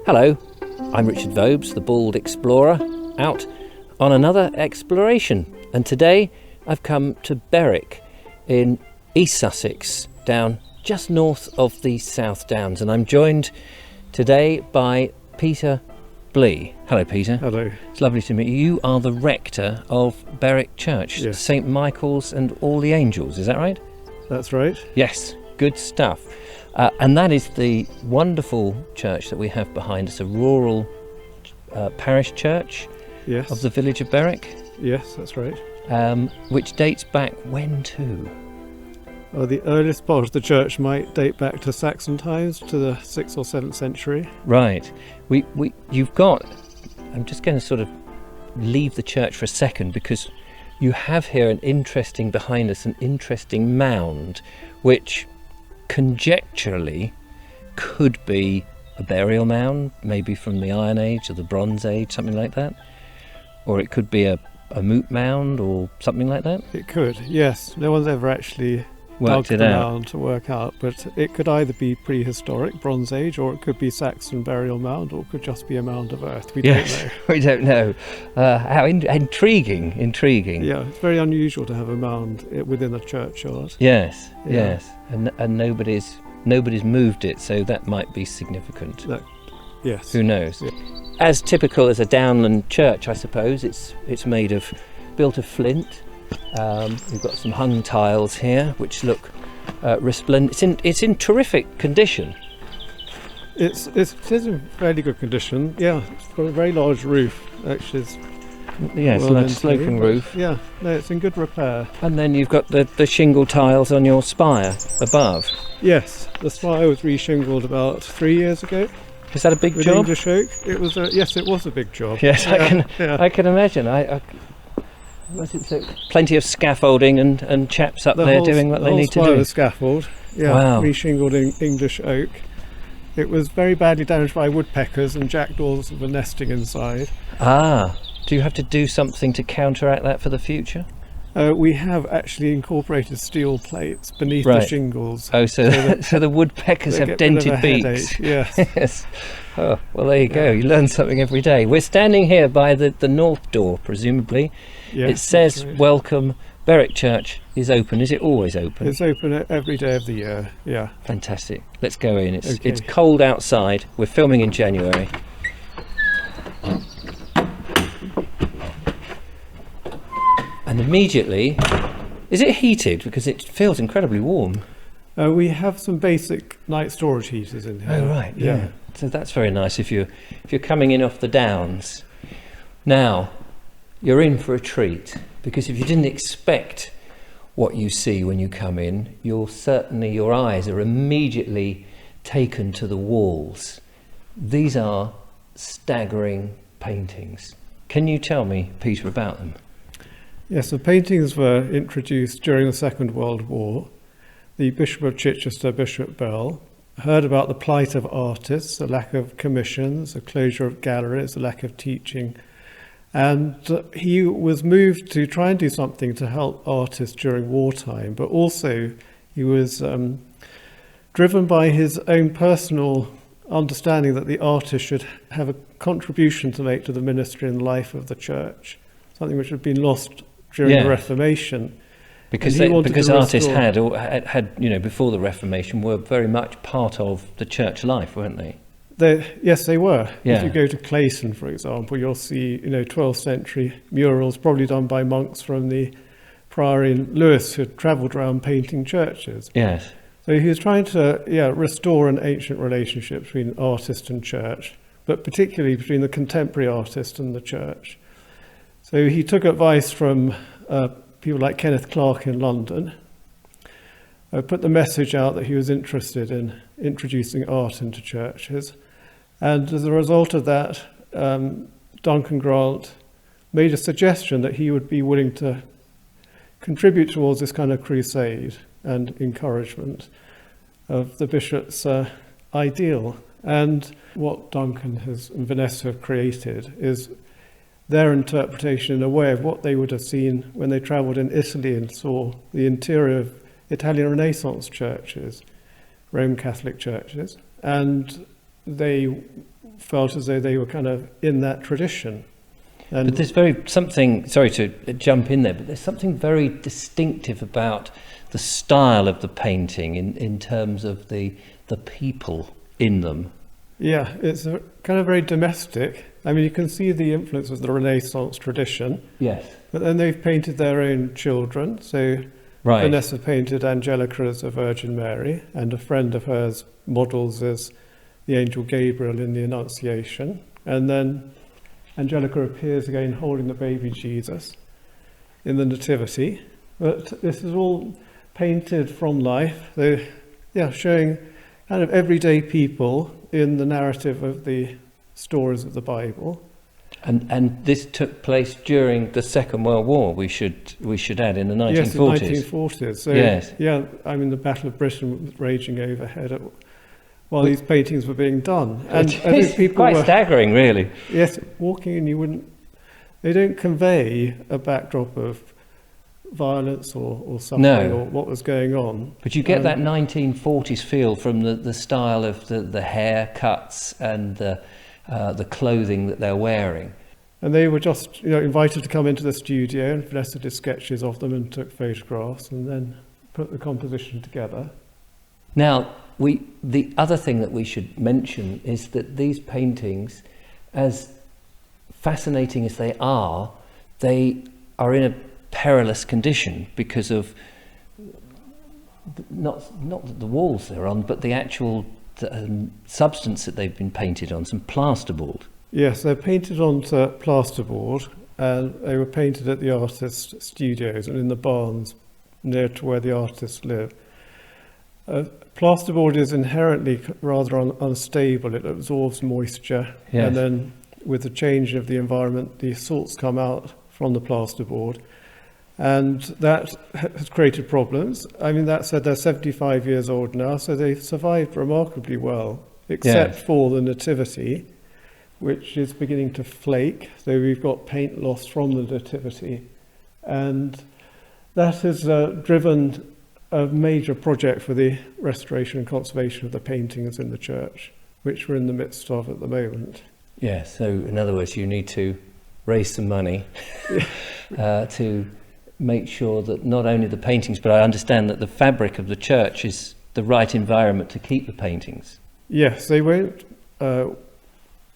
Hello, I'm Richard Vobes, the Bald Explorer, out on another exploration. And today I've come to Berwick in East Sussex, down just north of the South Downs. And I'm joined today by Peter Blee. Hello, Peter. Hello. It's lovely to meet you. You are the rector of Berwick Church, Yes. St Michael's and All the Angels, is that right? That's right. Yes, good stuff. And that is the wonderful church that we have behind us, a rural parish church Yes. of the village of Berwick, Yes, that's right. which dates back when to? Well, the earliest part of the church might date back to Saxon times, to the 6th or 7th century. Right. You've got, I'm just going to sort of leave the church for a second, because you have here behind us an interesting mound, which conjecturally could be a burial mound, maybe from the Iron Age or the Bronze Age, something like that. Or it could be a moot mound or something like that. It could, yes. No one's ever actually Worked dug it the out. mound to work out, but it could either be prehistoric, Bronze Age, or it could be Saxon burial mound, or it could just be a mound of earth. We don't know. We don't know. How intriguing. Yeah, it's very unusual to have a mound within a churchyard. Yes, Yeah. yes. And nobody's moved it, so that might be significant. Yes. Who knows? Yeah. As typical as a downland church, I suppose, it's built of flint. We've got some hung tiles here, which look resplendent. It's in terrific condition. It is in fairly good condition. Yeah, it's got a very large roof, actually. It's Yeah, it's well like a maintained, sloping but roof. Yeah, no, it's in good repair. And then you've got the shingle tiles on your spire above. Yes, the spire was re-shingled about 3 years ago Is that a big with job? English oak. It was a big job. Yes, Yeah. I can imagine. Plenty of scaffolding and chaps up there doing what they need to The whole spire do. was scaffold. Yeah, Wow. re-shingled in English oak. It was very badly damaged by woodpeckers and jackdaws that were nesting inside. Ah, do you have to do something to counteract that for the future? We have actually incorporated steel plates beneath the Right. shingles. Oh, so the woodpeckers They have get rid of dented a beaks. headache, Yes. Yes. Oh, well, there you go. Yeah. You learn something every day. We're standing here by the north door, presumably. Yes, It says, that's right. "Welcome, Berwick Church is open." Is it always open? It's open every day of the year. Yeah. Fantastic. Let's go in. It's Okay. cold outside. We're filming in January. And immediately, is it heated? Because it feels incredibly warm. We have some basic night storage heaters in here. Oh right, yeah. So that's very nice if you're coming in off the downs. Now, you're in for a treat, because if you didn't expect what you see when you come in, your eyes are immediately taken to the walls. These are staggering paintings. Can you tell me, Peter, about them? Yes, the paintings were introduced during the Second World War. The Bishop of Chichester, Bishop Bell, heard about the plight of artists, the lack of commissions, the closure of galleries, the lack of teaching, and he was moved to try and do something to help artists during wartime, but also he was driven by his own personal understanding that the artist should have a contribution to make to the ministry and life of the church, something which had been lost during the Reformation. Because artists had before the Reformation were very much part of the church life, weren't they? Yes, they were. Yeah. If you go to Clayton, for example, you'll see 12th century murals probably done by monks from the priory in Lewis who had travelled around painting churches. Yes. So he was trying to restore an ancient relationship between artist and church, but particularly between the contemporary artist and the church. So he took advice from people like Kenneth Clarke in London, put the message out that he was interested in introducing art into churches. And as a result of that, Duncan Grant made a suggestion that he would be willing to contribute towards this kind of crusade and encouragement of the bishop's ideal. And what Duncan and Vanessa have created is their interpretation in a way of what they would have seen when they travelled in Italy and saw the interior of Italian Renaissance churches, Roman Catholic churches. And they felt as though they were kind of in that tradition. And but there's something, sorry to jump in there, but there's something very distinctive about the style of the painting in terms of the people in them. yeah, it's a kind of very domestic. I mean, you can see the influence of the Renaissance tradition. Yes. But then they've painted their own children. So Right. Vanessa painted Angelica as a Virgin Mary, and a friend of hers models as the angel Gabriel in the Annunciation. And then Angelica appears again holding the baby Jesus in the Nativity. But this is all painted from life. So, yeah, showing kind of everyday people in the narrative of the stories of the Bible. And this took place during the Second World War, we should add, in the 1940s. Yes, in the 1940s. So, yes. yeah, I mean, the Battle of Britain was raging overhead while these paintings were being done. And I think people quite were, staggering, really. yes, walking and they don't convey a backdrop of violence or suffering or what was going on. But you get that 1940s feel from the style of the haircuts and the clothing that they're wearing. And they were just invited to come into the studio, and Vanessa did sketches of them and took photographs and then put the composition together. Now, the other thing that we should mention is that these paintings, as fascinating as they are in a perilous condition because of not that the walls they're on, but the actual substance that they've been painted on, some plasterboard. Yes, they're painted onto plasterboard, and they were painted at the artist studios and in the barns near to where the artists live. Plasterboard is inherently rather unstable. It absorbs moisture, Yes. and then with the change of the environment, the salts come out from the plasterboard, and that has created problems. I mean, that said, they're 75 years old now, so they've survived remarkably well, except Yes. for the Nativity, which is beginning to flake. So we've got paint loss from the Nativity, and that has driven a major project for the restoration and conservation of the paintings in the church, which we're in the midst of at the moment. Yeah, so in other words, you need to raise some money to make sure that not only the paintings, but I understand that the fabric of the church is the right environment to keep the paintings. Yes, they won't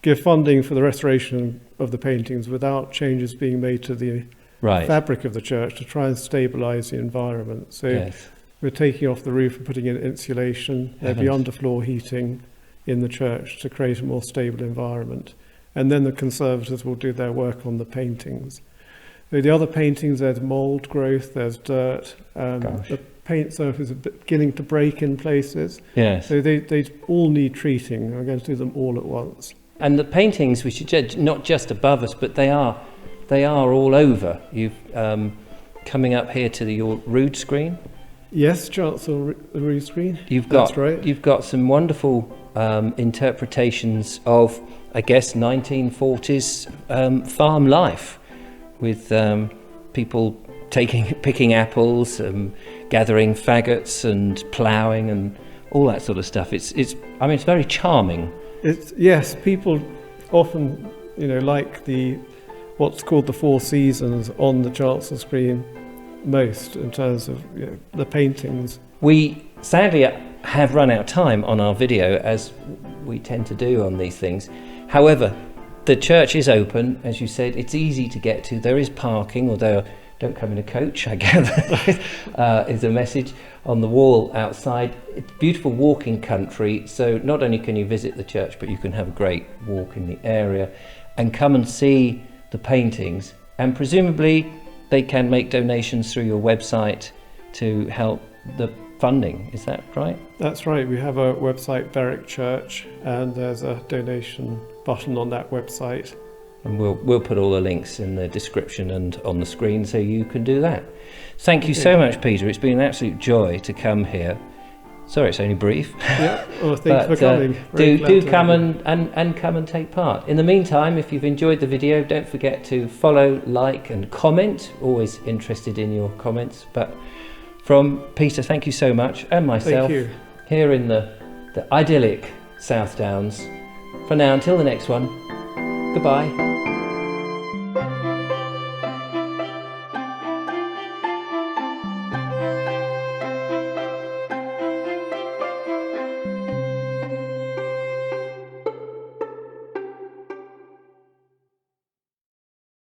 give funding for the restoration of the paintings without changes being made to the fabric of the church to try and stabilise the environment. So Yes. we're taking off the roof and putting in insulation. There'll be underfloor heating in the church to create a more stable environment. And then the conservators will do their work on the paintings. So the other paintings, there's mould growth, there's dirt. The paint surface is beginning to break in places. Yes. So they all need treating. We're going to do them all at once. And the paintings, we should judge, not just above us, but they are all over. You've coming up here to your rood screen. Yes, Chancellor Rood screen. That's right. You've got some wonderful interpretations of, I guess, 1940s farm life, with people picking apples, gathering faggots, and ploughing, and all that sort of stuff. It's very charming. Yes, people often, like what's called the Four Seasons on the chancel screen most in terms of the paintings. We sadly have run out of time on our video, as we tend to do on these things. However, the church is open, as you said. It's easy to get to. There is parking, although don't come in a coach, I gather, is a message on the wall outside. It's beautiful walking country, so not only can you visit the church, but you can have a great walk in the area and come and see the paintings, and presumably they can make donations through your website to help the funding. Is that right? That's right. We have a website, Berwick Church, and there's a donation button on that website. And we'll put all the links in the description and on the screen so you can do that. Thank you so much, Peter. It's been an absolute joy to come here. Sorry, it's only brief. Yeah, well, thanks for coming. Do come and come and take part. In the meantime, if you've enjoyed the video, don't forget to follow, like and comment. Always interested in your comments. But from Peter, thank you so much, and myself, Thank you. here in the idyllic South Downs. For now, until the next one, goodbye.